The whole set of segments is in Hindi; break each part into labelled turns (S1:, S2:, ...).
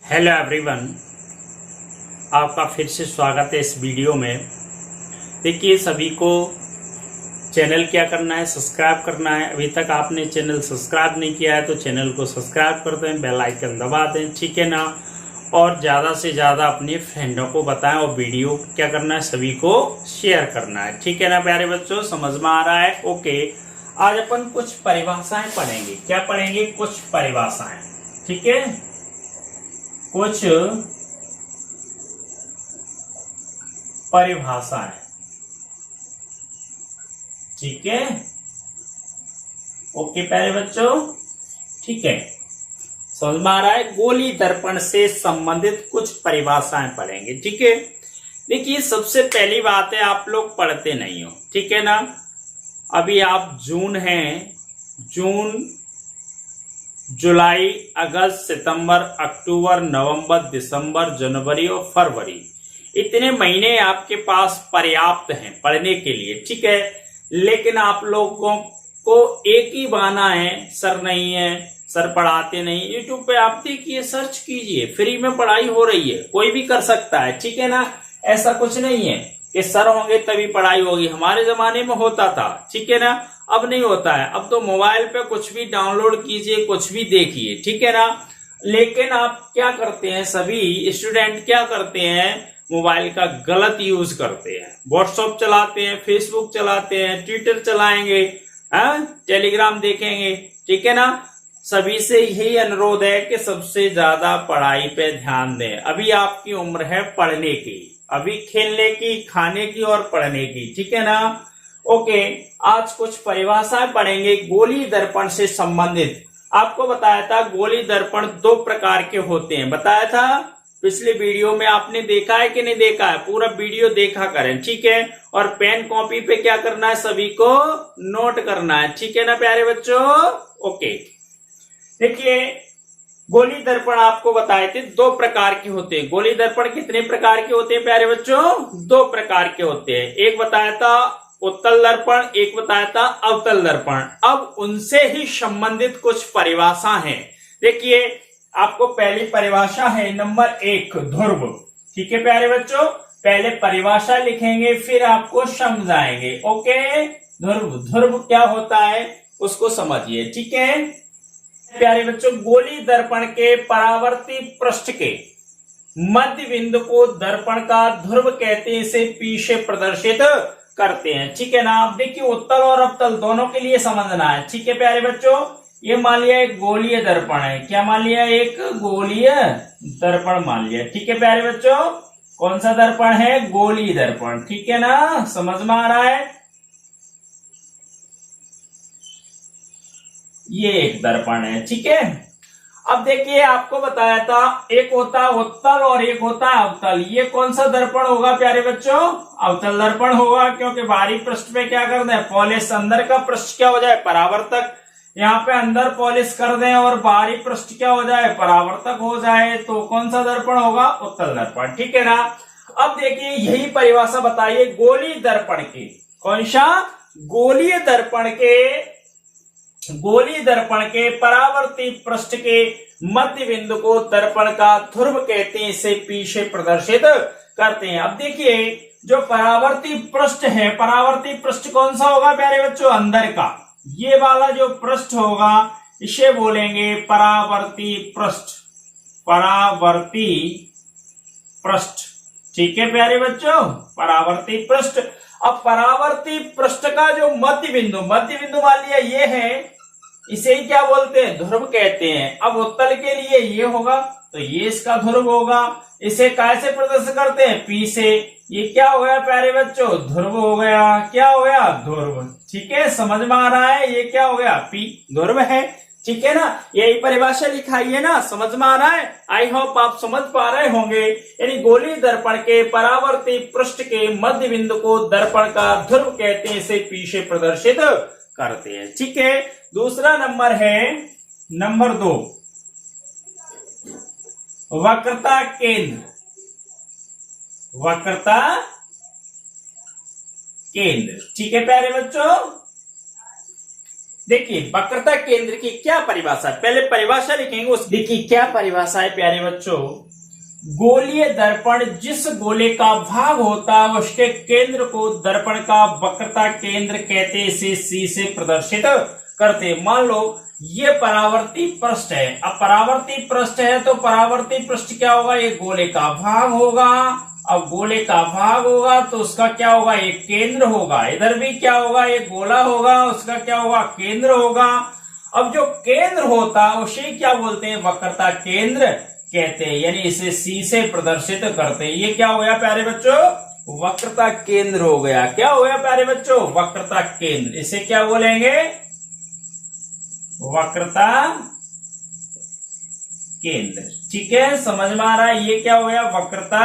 S1: हेलो एवरीवन, आपका फिर से स्वागत है इस वीडियो में। देखिए, सभी को चैनल क्या करना है, सब्सक्राइब करना है। अभी तक आपने चैनल सब्सक्राइब नहीं किया है तो चैनल को सब्सक्राइब कर दें, बेल आइकन दबा दें, ठीक है ना। और ज़्यादा से ज़्यादा अपने फ्रेंडों को बताएं और वीडियो क्या करना है, सभी को शेयर करना है, ठीक है ना प्यारे बच्चों। समझ में आ रहा है? ओके। आज अपन कुछ परिभाषाएं पढ़ेंगे। क्या पढ़ेंगे? कुछ परिभाषाएं, ठीक है। कुछ परिभाषाएं, ठीक है। ओके प्यारे बच्चों, ठीक है, समझ में आ रहा है। गोली दर्पण से संबंधित कुछ परिभाषाएं पढ़ेंगे, ठीक है। देखिए, सबसे पहली बात है, आप लोग पढ़ते नहीं हो, ठीक है ना। अभी आप जून हैं, जून, जुलाई, अगस्त, सितंबर, अक्टूबर, नवंबर, दिसंबर, जनवरी और फरवरी, इतने महीने आपके पास पर्याप्त हैं पढ़ने के लिए, ठीक है। लेकिन आप लोगों को एक ही बहाना है, सर नहीं है, सर पढ़ाते नहीं। यूट्यूब पे आप देखिए, सर्च कीजिए, फ्री में पढ़ाई हो रही है, कोई भी कर सकता है, ठीक है ना। ऐसा कुछ नहीं है कि सर होंगे तभी पढ़ाई होगी। हमारे जमाने में होता था, ठीक है ना। अब नहीं होता है। अब तो मोबाइल पे कुछ भी डाउनलोड कीजिए, कुछ भी देखिए, ठीक है ना। लेकिन आप क्या करते हैं, सभी स्टूडेंट क्या करते हैं, मोबाइल का गलत यूज करते हैं। व्हाट्सएप चलाते हैं, फेसबुक चलाते हैं, ट्विटर चलाएंगे, टेलीग्राम देखेंगे, ठीक है ना। सभी से यही अनुरोध है कि सबसे ज्यादा पढ़ाई पे ध्यान दें। अभी आपकी उम्र है पढ़ने की, अभी खेलने की, खाने की और पढ़ने की, ठीक है ना। ओके, आज कुछ परिभाषाएं पढ़ेंगे गोली दर्पण से संबंधित। आपको बताया था गोली दर्पण दो प्रकार के होते हैं, बताया था पिछले वीडियो में। आपने देखा है कि नहीं देखा है? पूरा वीडियो देखा करें, ठीक है। और पेन कॉपी पे क्या करना है, सभी को नोट करना है, ठीक है ना प्यारे बच्चों। ओके, देखिए, गोली दर्पण आपको बताए थे दो प्रकार के होते हैं। गोली दर्पण कितने प्रकार के होते हैं प्यारे बच्चों? दो प्रकार के होते हैं। एक बताया था उत्तल दर्पण, एक बताया था अवतल दर्पण। अब उनसे ही संबंधित कुछ परिभाषा हैं। देखिए, आपको पहली परिभाषा है नंबर 1, ध्रुव, ठीक है प्यारे बच्चों। पहले परिभाषा लिखेंगे, फिर आपको समझाएंगे। ओके, ध्रुव, ध्रुव क्या होता है उसको समझिए, ठीक है प्यारे बच्चों। गोली दर्पण के परावर्ती पृष्ठ के मध्य बिंदु को दर्पण का ध्रुव कहते हैं, इसे पीछे प्रदर्शित करते हैं, ठीक है ना। आप देखिए, उत्तल और अवतल दोनों के लिए समझना है, ठीक है प्यारे बच्चों। ये मान लिया एक गोलीय दर्पण है, क्या मान लिया, एक गोलीय दर्पण मान लिया, ठीक है प्यारे बच्चों। कौन सा दर्पण है? गोलीय दर्पण, ठीक है ना, समझ में आ रहा है। ये एक दर्पण है, ठीक है। अब देखिए, आपको बताया था एक होता है उत्तल और एक होता है अवतल। ये कौन सा दर्पण होगा प्यारे बच्चों? अवतल दर्पण होगा, क्योंकि बाहरी पृष्ठ पे क्या कर दें, पॉलिश। अंदर का पृष्ठ क्या हो जाए, परावर्तक। यहाँ पे अंदर पॉलिश कर दें और बाहरी पृष्ठ क्या हो जाए, परावर्तक हो जाए, तो कौन सा दर्पण होगा? उत्तल दर्पण, ठीक है ना। अब देखिए, यही परिभाषा बताइए गोली दर्पण की। कौन सा? गोलीय दर्पण के, गोली दर्पण के परावर्ती पृष्ठ के मध्य बिंदु को दर्पण का ध्रुव कहते हैं, इसे पीछे प्रदर्शित करते हैं। अब देखिए, जो परावर्ती पृष्ठ है, परावर्ती पृष्ठ कौन सा होगा प्यारे बच्चों? अंदर का ये वाला जो पृष्ठ होगा, इसे बोलेंगे परावर्ती पृष्ठ, परावर्ती पृष्ठ, ठीक है प्यारे बच्चों, परावर्ती पृष्ठ। अब परावर्ती पृष्ठ का जो मध्य बिंदु, मध्य बिंदु मान लिया ये है, इसे ही क्या बोलते हैं? ध्रुव कहते हैं। अब उत्तल के लिए ये होगा, तो ये इसका ध्रुव होगा। इसे कैसे प्रदर्शित करते हैं? पी से। ये क्या हो गया प्यारे बच्चों? ध्रुव हो गया। क्या हो गया? ध्रुव, ठीक है, समझ में आ रहा है। ये क्या हो गया? पी, ध्रुव है, ठीक है ना। यही परिभाषा लिखाई है ना, समझ में आ रहा है। आई होप आप समझ पा रहे होंगे। यानी गोली दर्पण के परावर्ती पृष्ठ के मध्य बिंदु को दर्पण का ध्रुव कहते हैं, इसे पीछे प्रदर्शित करते हैं, ठीक है। दूसरा नंबर है नंबर 2, वक्रता केंद्र, वक्रता केंद्र, ठीक है प्यारे बच्चों। देखिए वक्रता केंद्र की क्या परिभाषा है, पहले परिभाषा लिखेंगे उस। देखिए क्या परिभाषा है प्यारे बच्चों, गोलीय दर्पण जिस गोले का भाग होता है उसके केंद्र को दर्पण का वक्रता केंद्र कहते, इसे सी से प्रदर्शित करते। मान लो ये परावर्ती पृष्ठ है, अब परावर्ती पृष्ठ है तो परावर्ती पृष्ठ क्या होगा, ये गोले का भाग होगा। अब गोले का भाग होगा तो उसका क्या होगा, ये केंद्र होगा। इधर भी क्या होगा, ये गोला होगा, उसका क्या होगा, केंद्र होगा। अब जो केंद्र होता है उसे क्या बोलते हैं, वक्रता केंद्र कहते हैं, यानी इसे सी से प्रदर्शित करते हैं। ये क्या हो गया प्यारे बच्चों, वक्रता केंद्र हो गया। क्या हो गया प्यारे बच्चों, वक्रता केंद्र। इसे क्या बोलेंगे, वक्रता केंद्र। ठीक है, समझ में आ रहा है, ये क्या हो गया, वक्रता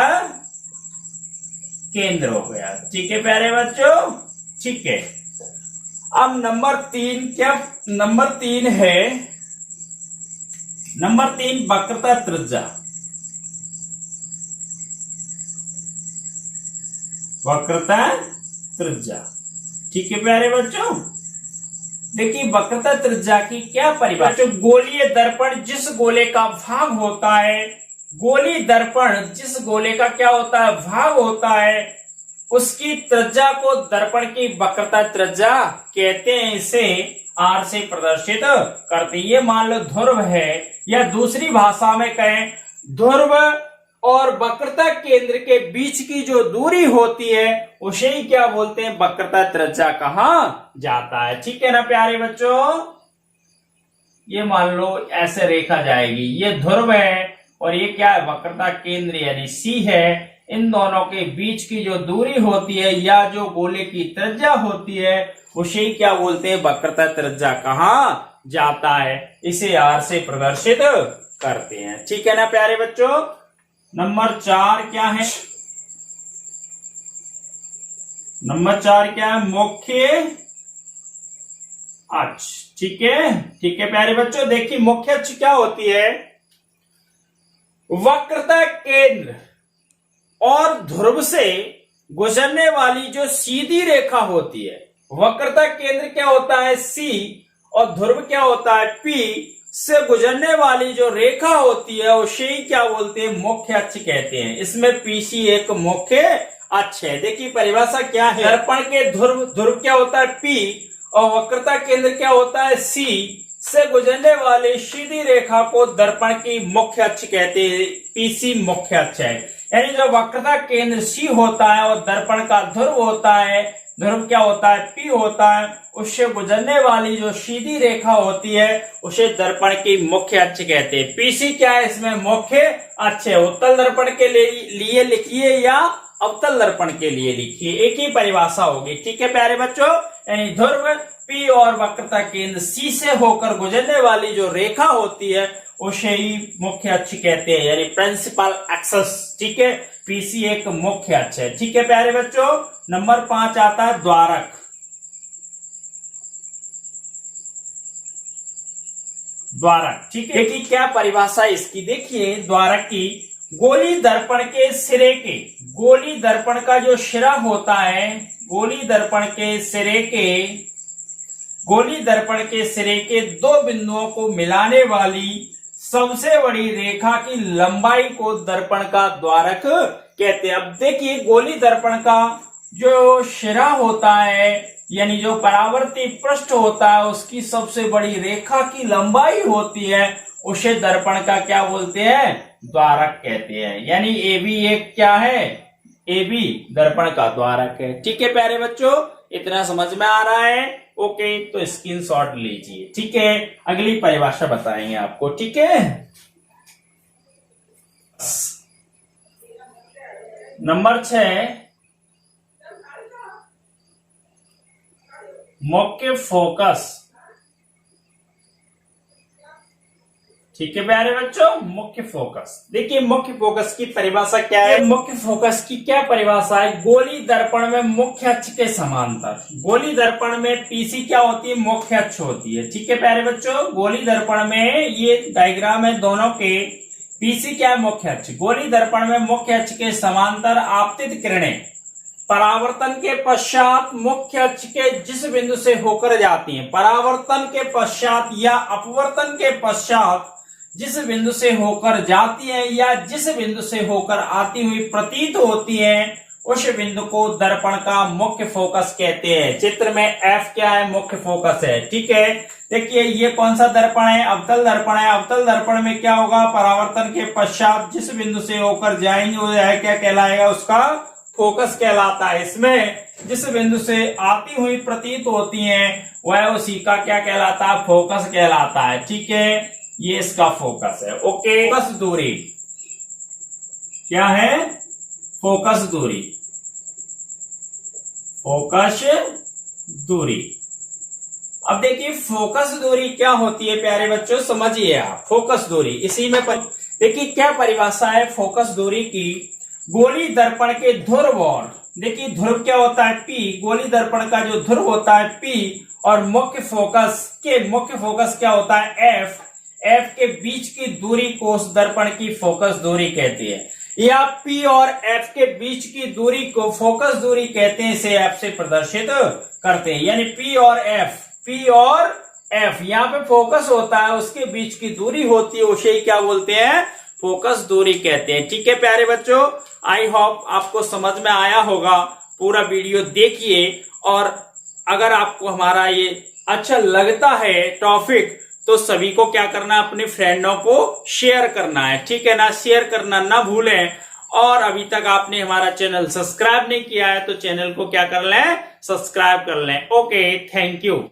S1: केंद्र हो गया। ठीक है प्यारे बच्चों, ठीक है। अब नंबर 3 क्या, नंबर 3 है, नंबर 3 वक्रता त्रिज्या। वक्रता त्रिज्या, ठीक है प्यारे बच्चों। देखिए वक्रता त्रिज्या की क्या परिभाषा, गोलीय दर्पण जिस गोले का भाग होता है, गोली दर्पण जिस गोले का क्या होता है, भाग होता है, उसकी त्रिज्या को दर्पण की वक्रता त्रिज्या कहते हैं, इसे आर से प्रदर्शित करते हैं। ये मान लो ध्रुव है, या दूसरी भाषा में कहें ध्रुव और वक्रता केंद्र के बीच की जो दूरी होती है उसे ही क्या बोलते हैं, वक्रता त्रिज्या कहा जाता है। ठीक है ना प्यारे बच्चों, ये मान लो ऐसे रेखा जाएगी, ये ध्रुव है और ये क्या है, वक्रता केंद्र यानी सी है। इन दोनों के बीच की जो दूरी होती है या जो गोले की त्रिज्या होती है उसे ही क्या बोलते हैं, वक्रता त्रिज्या कहा जाता है, इसे आर से प्रदर्शित करते हैं। ठीक है ना प्यारे बच्चों। नंबर 4 क्या है, नंबर 4 क्या है, मुख्य अक्ष। ठीक है, ठीक है प्यारे बच्चों। देखिए मुख्य अक्ष क्या होती है, वक्रता केंद्र और ध्रुव से गुजरने वाली जो सीधी रेखा होती है। वक्रता केंद्र क्या होता है, सी, और ध्रुव क्या होता है, पी, से गुजरने वाली जो रेखा होती है उसे ही क्या बोलते हैं, मुख्य अक्ष कहते हैं। इसमें पीसी एक मुख्य अक्ष है। देखिए परिभाषा क्या है, दर्पण के ध्रुव क्या होता है, पी, और वक्रता केंद्र क्या होता है, सी, से गुजरने वाली सीधी रेखा को दर्पण की मुख्य अक्ष कहते हैं, पीसी मुख्य अक्ष है। यानी जो वक्रता केंद्र सी होता है और दर्पण का ध्रुव होता है, ध्रुव क्या होता है, पी होता है, उससे गुजरने वाली जो सीधी रेखा होती है उसे दर्पण की मुख्य अक्ष कहते हैं। पीसी क्या है, इसमें मुख्य अक्ष है। उत्तल दर्पण के लिए लिखिए या अवतल दर्पण के लिए लिखिए, एक ही परिभाषा होगी। ठीक है प्यारे बच्चों, यानी ध्रुव पी और वक्रता केंद्र सी से होकर गुजरने वाली जो रेखा होती है उसे ही मुख्य अक्ष कहते हैं, यानी प्रिंसिपल एक्सिस। ठीक है, पीसी एक मुख्य अक्ष है। ठीक है प्यारे बच्चों। नंबर 5 आता है द्वारक। द्वारक, ठीक है, देखिए क्या परिभाषा इसकी, देखिए द्वारक की, गोली दर्पण के सिरे के, गोली दर्पण का जो सिरा होता है, गोली दर्पण के सिरे के 2 बिंदुओं को मिलाने वाली सबसे बड़ी रेखा की लंबाई को दर्पण का द्वारक कहते हैं। अब देखिए गोली दर्पण का जो सिरा होता है यानी जो परावर्ती पृष्ठ होता है उसकी सबसे बड़ी रेखा की लंबाई होती है, उसे दर्पण का क्या बोलते हैं, द्वारक कहते हैं। यानी ए बी एक क्या है, ए बी दर्पण का द्वारक है। ठीक है प्यारे बच्चों, इतना समझ में आ रहा है। ओके, तो स्क्रीनशॉट लीजिए। ठीक है, अगली परिभाषा बताएंगे आपको। ठीक है, नंबर 6 मुख्य फोकस। ठीक है प्यारे बच्चों, मुख्य फोकस। देखिए मुख्य फोकस की परिभाषा क्या है, मुख्य फोकस की क्या परिभाषा है, गोली दर्पण में मुख्य अक्ष के समांतर। गोली दर्पण में पीसी क्या होती है, मुख्य अक्ष होती है। ठीक है प्यारे बच्चों, गोली दर्पण में ये डायग्राम है दोनों के, पीसी क्या है, मुख्य अक्ष। गोली दर्पण में मुख्य अक्ष के समांतर आपतित किरणें परावर्तन के पश्चात मुख्य अक्ष के जिस बिंदु से होकर जाती हैं, परावर्तन के पश्चात या अपवर्तन के पश्चात जिस बिंदु से होकर जाती हैं या जिस बिंदु से होकर आती हुई प्रतीत होती हैं, उस बिंदु को दर्पण का मुख्य फोकस कहते हैं। चित्र में F क्या है? मुख्य फोकस है। ठीक है, देखिए ये कौन सा दर्पण है? अवतल दर्पण है। अवतल दर्पण में क्या होगा? परावर्तन के पश्चात जिस बिंदु से होकर जाएंगे वो है क्या कहलाएगा? उसका फोकस कहलाता है। इसमें जिस बिंदु से आती हुई प्रतीत होती हैं वह उसी का क्या कहलाता है? फोकस कहलाता है। ठीक है, ये इसका फोकस है। ओके, फोकस दूरी क्या है? फोकस दूरी, फोकस दूरी। अब देखिए फोकस दूरी क्या होती है प्यारे बच्चों, समझिए आप। फोकस दूरी इसी में देखिए क्या परिभाषा है फोकस दूरी की। गोली दर्पण के ध्रुव और देखिए ध्रुव क्या होता है? P। गोली दर्पण का जो ध्रुव होता है P और मुख्य फोकस क्या होता है? F के बीच की दूरी को उस दर्पण की फोकस दूरी कहती है, या P और F के बीच की दूरी को फोकस दूरी कहते हैं। इसे F से प्रदर्शित करते हैं, यानी P और F यहाँ पे फोकस होता है, उसके बीच की दूरी होती है, उसे ही क्या बोलते हैं? फोकस दूरी कहते हैं। ठीक है प्यारे बच्चों, आई होप आपको समझ में आया होगा। पूरा वीडियो देखिए और अगर आपको हमारा ये अच्छा लगता है टॉपिक तो सभी को क्या करना है? अपने फ्रेंडों को शेयर करना है। ठीक है ना, शेयर करना ना भूलें। और अभी तक आपने हमारा चैनल सब्सक्राइब नहीं किया है तो चैनल को क्या कर लें? सब्सक्राइब कर लें। Okay, thank you.